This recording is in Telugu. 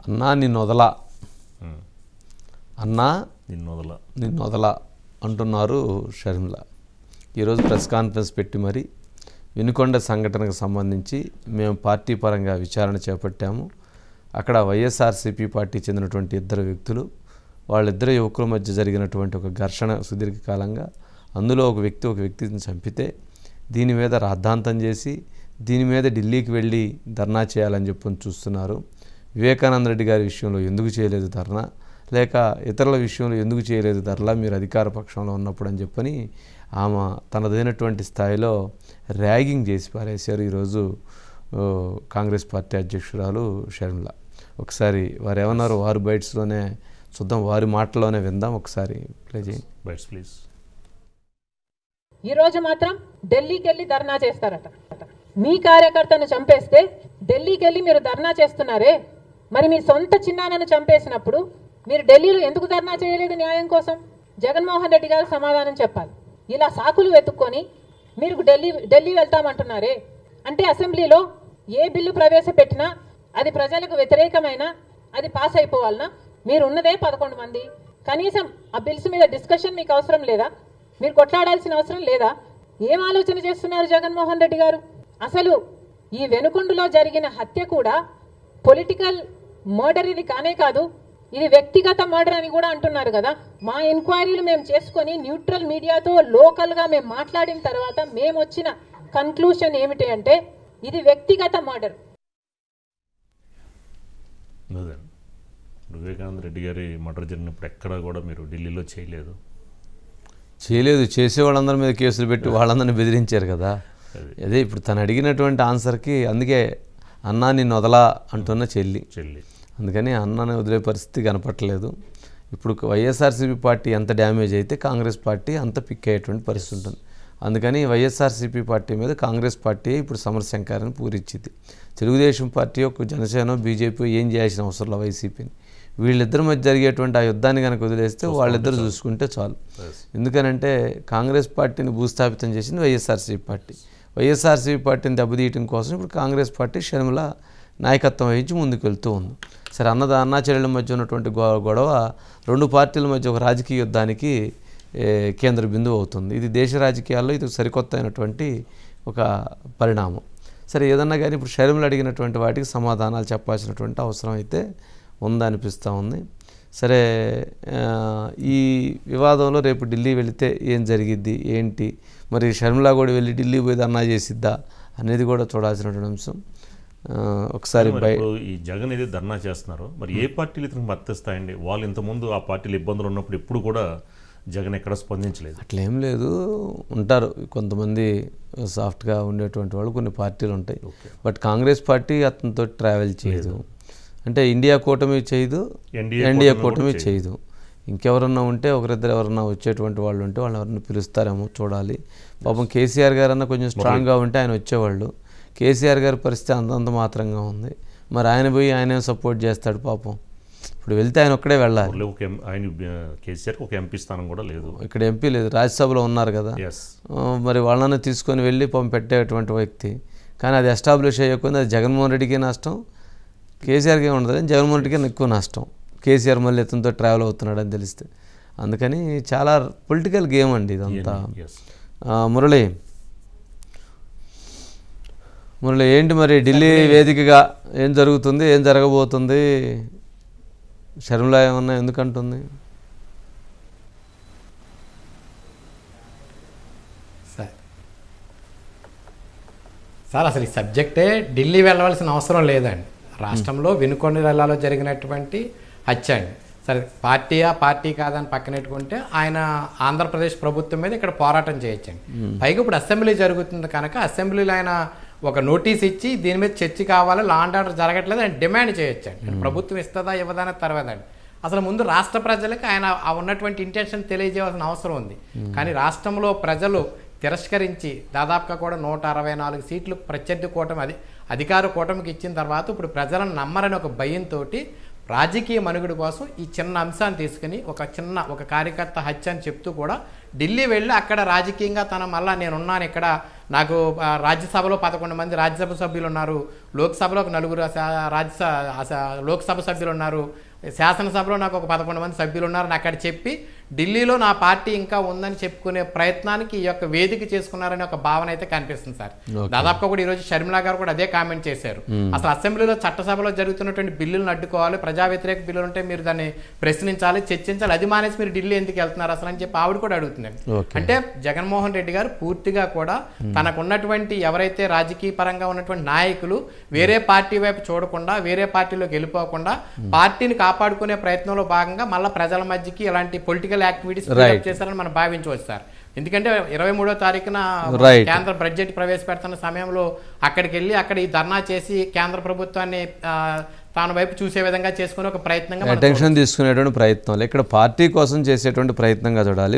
అన్నా నిన్నొదలా, అన్నా నిన్నొదలా అంటున్నారు షర్మిల. ఈరోజు ప్రెస్ కాన్ఫరెన్స్ పెట్టి మరి వినుకొండ సంఘటనకు సంబంధించి మేము పార్టీ పరంగా విచారణ చేపట్టాము. అక్కడ వైఎస్ఆర్సీపీ పార్టీ చెందినటువంటి ఇద్దరు వ్యక్తులు, వాళ్ళిద్దరు యువకుల మధ్య జరిగినటువంటి ఒక ఘర్షణ సుదీర్ఘకాలంగా, అందులో ఒక వ్యక్తిని చంపితే దీని మీద రాద్ధాంతం చేసి దీని మీద ఢిల్లీకి వెళ్ళి ధర్నా చేయాలని చెప్పని చూస్తున్నారు. వివేకానంద రెడ్డి గారి విషయంలో ఎందుకు చేయలేదు ధర్నా, లేక ఇతరుల విషయంలో ఎందుకు చేయలేదు ధర్నా మీరు అధికార పక్షంలో ఉన్నప్పుడు అని చెప్పని ఆమె తనదైనటువంటి స్థాయిలో ర్యాగింగ్ చేసి పారేశారు ఈరోజు కాంగ్రెస్ పార్టీ అధ్యక్షురాలు షర్మిల. ఒకసారి వారు ఏమన్నారు వారి బైట్స్లోనే చూద్దాం, వారి మాటల్లోనే విందాం. ఒకసారి ప్లే చేయండి బైట్స్ ప్లీజ్. ఈరోజు మాత్రం ఢిల్లీకి వెళ్ళి ధర్నా చేస్తారట. మీ కార్యకర్తను చంపేస్తే ఢిల్లీకి వెళ్ళి మీరు ధర్నా చేస్తున్నారే, మరి మీ సొంత చిన్నాన్నను చంపేసినప్పుడు మీరు ఢిల్లీలో ఎందుకు ధర్నా చేయలేదు న్యాయం కోసం? జగన్మోహన్ రెడ్డి గారు సమాధానం చెప్పాలి. ఇలా సాకులు వెతుక్కొని మీరు ఢిల్లీ వెళ్తామంటున్నారే అంటే అసెంబ్లీలో ఏ బిల్లు ప్రవేశపెట్టినా అది ప్రజలకు వ్యతిరేకమైన అది పాస్ అయిపోవాలనా? మీరు ఉన్నదే 11 మంది, కనీసం ఆ బిల్స్ మీద డిస్కషన్ మీకు అవసరం లేదా? మీరు కొట్లాడాల్సిన అవసరం లేదా? ఏం ఆలోచన చేస్తున్నారు జగన్మోహన్ రెడ్డి గారు? అసలు ఈ వెనుకొండలో జరిగిన హత్య కూడా పొలిటికల్ మర్డర్ ఇది కానే కాదు, ఇది వ్యక్తిగత మర్డర్ అని కూడా అంటున్నారు కదా. మా ఎంక్వైరీలు మేము చేసుకొని న్యూట్రల్ మీడియాతో లోకల్గా మేము మాట్లాడిన తర్వాత మేము వచ్చిన కన్క్లూషన్ ఏమిటి అంటే ఇది వ్యక్తిగత మర్డర్. వివేకానంద రెడ్డి గారి మర్డర్ జరిగినప్పుడు ఎక్కడ కూడా మీరు ఢిల్లీలో చేయలేదు, చేసే వాళ్ళందరి మీద కేసులు పెట్టి వాళ్ళందరినీ బెదిరించారు కదా. అదే ఇప్పుడు తను అడిగినటువంటి ఆన్సర్కి అందుకే అన్నా నిన్ను వదలా అంటున్న చెల్లి, అందుకని అన్నని వదిలే పరిస్థితి కనపట్టలేదు. ఇప్పుడు వైఎస్ఆర్సీపీ పార్టీ ఎంత డ్యామేజ్ అయితే కాంగ్రెస్ పార్టీ అంత పిక్ అయ్యేటువంటి పరిస్థితి ఉంటుంది. అందుకని వైఎస్ఆర్సీపీ పార్టీ మీద కాంగ్రెస్ పార్టీ ఇప్పుడు సమరశంకారాన్ని పూరించింది. తెలుగుదేశం పార్టీ ఒక జనసేన బీజేపీ ఏం చేయాల్సిన అవసరం లేదు వైసీపీని. వీళ్ళిద్దరి మధ్య జరిగేటువంటి ఆ యుద్ధాన్ని కనుక వదిలేస్తే వాళ్ళిద్దరు చూసుకుంటే చాలు. ఎందుకనంటే కాంగ్రెస్ పార్టీని భూస్థాపితం చేసింది వైఎస్ఆర్సీపీ పార్టీ. వైఎస్ఆర్సీపీ పార్టీని దెబ్బతీయటం కోసం ఇప్పుడు కాంగ్రెస్ పార్టీ షర్మిల నాయకత్వం వహించి ముందుకు వెళ్తూ ఉంది. సరే అన్నా చెల్లెళ్ళ మధ్య ఉన్నటువంటి గొడవ రెండు పార్టీల మధ్య ఒక రాజకీయ యుద్ధానికి కేంద్ర బిందువు అవుతుంది. ఇది దేశ రాజకీయాల్లో ఇది సరికొత్త అయినటువంటి ఒక పరిణామం. సరే ఏదన్నా కానీ ఇప్పుడు షర్మిల అడిగినటువంటి వాటికి సమాధానాలు చెప్పాల్సినటువంటి అవసరం అయితే ఉందనిపిస్తూ ఉంది. సరే ఈ వివాదంలో రేపు ఢిల్లీ వెళితే ఏం జరిగిద్ది ఏంటి, మరి షర్మిల కూడా వెళ్ళి ఢిల్లీ పోయి ధర్నా చేసిద్దా అనేది కూడా చూడాల్సినటువంటి అంశం. ఒకసారి ఈ జగన్ ఏది ధర్నా చేస్తున్నారు, మరి ఏ పార్టీలు ఇతనికి మద్దతిస్తాయండి? వాళ్ళు ఇంతకుముందు ఆ పార్టీలు ఇబ్బందులు ఉన్నప్పుడు ఎప్పుడు కూడా జగన్ ఎక్కడ స్పందించలేదు. అట్లేం లేదు, ఉంటారు కొంతమంది సాఫ్ట్గా ఉండేటువంటి వాళ్ళు, కొన్ని పార్టీలు ఉంటాయి. బట్ కాంగ్రెస్ పార్టీ అతనితో ట్రావెల్ చేయదు, అంటే ఇండియా కూటమి చేయదు, ఎన్డీఏ కూటమి చేయదు. ఇంకెవరన్నా ఉంటే ఒకరిద్దరు ఎవరన్నా వచ్చేటువంటి వాళ్ళు ఉంటే వాళ్ళు ఎవరన్నా పిలుస్తారేమో చూడాలి. పాపం కేసీఆర్ గారన్నా కొంచెం స్ట్రాంగ్గా ఉంటే ఆయన వచ్చేవాళ్ళు. కేసీఆర్ గారి పరిస్థితి అంతంత మాత్రంగా ఉంది. మరి ఆయన పోయి ఆయన సపోర్ట్ చేస్తాడు పాపం. ఇప్పుడు వెళ్తే ఆయన ఒక్కడే వెళ్ళాలి. కేసీఆర్కి ఒక ఎంపీ స్థానం కూడా లేదు, ఇక్కడ ఎంపీ లేదు, రాజ్యసభలో ఉన్నారు కదా. మరి వాళ్ళని తీసుకొని వెళ్ళి పెట్టేటువంటి వ్యక్తి, కానీ అది ఎస్టాబ్లిష్ అయ్యకుండా అది జగన్మోహన్ రెడ్డికి నష్టం, కేసీఆర్కి ఉండదు, జగన్మోహన్ రెడ్డికి ఎక్కువ నష్టం. కేసీఆర్ మళ్ళీ ఇతనితో ట్రావెల్ అవుతున్నాడు అని తెలిస్తే. అందుకని చాలా పొలిటికల్ గేమ్ అండి ఇదంతా. మురళి ఏంటి మరి ఢిల్లీ వేదికగా ఏం జరుగుతుంది, ఏం జరగబోతుంది? షర్మిల ఏమన్నా ఎందుకంటుంది? సార్ అసలు ఈ సబ్జెక్టే ఢిల్లీ వెళ్ళవలసిన అవసరం లేదండి. రాష్ట్రంలో వినుకొండ జిల్లాలో జరిగినటువంటి హత్య అండి. సరే పార్టీ కాదని పక్కనెట్టుకుంటే ఆయన ఆంధ్రప్రదేశ్ ప్రభుత్వం మీద ఇక్కడ పోరాటం చేయొచ్చండి. పైగా ఇప్పుడు అసెంబ్లీ జరుగుతుంది కనుక అసెంబ్లీలో ఆయన ఒక నోటీస్ ఇచ్చి దీని మీద చర్చ కావాలి, లా అండ్ ఆర్డర్ జరగట్లేదు అని డిమాండ్ చేయొచ్చండి. ప్రభుత్వం ఇస్తుందా ఇవ్వదా తర్వాతండి. అసలు ముందు రాష్ట్ర ప్రజలకు ఆయన ఉన్నటువంటి ఇంటెన్షన్ తెలియజేయాల్సిన అవసరం ఉంది. కానీ రాష్ట్రంలో ప్రజలు తిరస్కరించి దాదాపుగా కూడా 164 సీట్లు ప్రత్యర్థి కూటమి అధికార కూటమికి ఇచ్చిన తర్వాత ఇప్పుడు ప్రజలను నమ్మరని ఒక భయంతో రాజకీయ మనుగడ కోసం ఈ చిన్న అంశాన్ని తీసుకుని ఒక కార్యకర్త హత్య అని చెప్తూ కూడా ఢిల్లీ వెళ్ళి అక్కడ రాజకీయంగా తన మళ్ళీ నేనున్నాను ఇక్కడ, నాకు రాజ్యసభలో 11 మంది రాజ్యసభ సభ్యులు ఉన్నారు, లోక్సభలో ఒక 4 లోక్సభ సభ్యులు ఉన్నారు, శాసనసభలో నాకు ఒక 11 మంది సభ్యులు ఉన్నారని అక్కడ చెప్పి ఢిల్లీలో నా పార్టీ ఇంకా ఉందని చెప్పుకునే ప్రయత్నానికి ఈ యొక్క వేదిక చేసుకున్నారనే ఒక భావన అయితే కనిపిస్తుంది సార్. దాదాపుగా కూడా ఈరోజు షర్మిలా గారు కూడా అదే కామెంట్ చేశారు. అసలు అసెంబ్లీలో చట్టసభలో జరుగుతున్నటువంటి బిల్లులను అడ్డుకోవాలి, ప్రజా వ్యతిరేక బిల్లులు ఉంటే మీరు దాన్ని ప్రశ్నించాలి, చర్చించాలి, అది మానేసి మీరు ఢిల్లీ ఎందుకు వెళ్తున్నారు అసలు అని చెప్పి ఆవిడ కూడా అడుగుతుంది. అంటే జగన్మోహన్ రెడ్డి గారు పూర్తిగా కూడా తనకున్నటువంటి ఎవరైతే రాజకీయ పరంగా ఉన్నటువంటి నాయకులు వేరే పార్టీ వైపు చూడకుండా, వేరే పార్టీలోకి వెళ్ళిపోకుండా పార్టీని కాపాడుకునే ప్రయత్నంలో భాగంగా మళ్ళీ ప్రజల మధ్యకి ఇలాంటి పొలిటికల్ యాక్టివిటీస్ చేశారని మనం భావించవచ్చు సార్. ఎందుకంటే 23వ తారీఖున కేంద్ర బడ్జెట్ ప్రవేశపెడుతున్న సమయంలో అక్కడికి వెళ్ళి అక్కడ ఈ ధర్నా చేసి కేంద్ర ప్రభుత్వాన్ని తాను వైపు చూసే విధంగా చేసుకుని ఒక ప్రయత్నంగా అటెన్షన్ తీసుకునేటువంటి ప్రయత్నం, ఇక్కడ పార్టీ కోసం చేసేటువంటి ప్రయత్నంగా చూడాలి.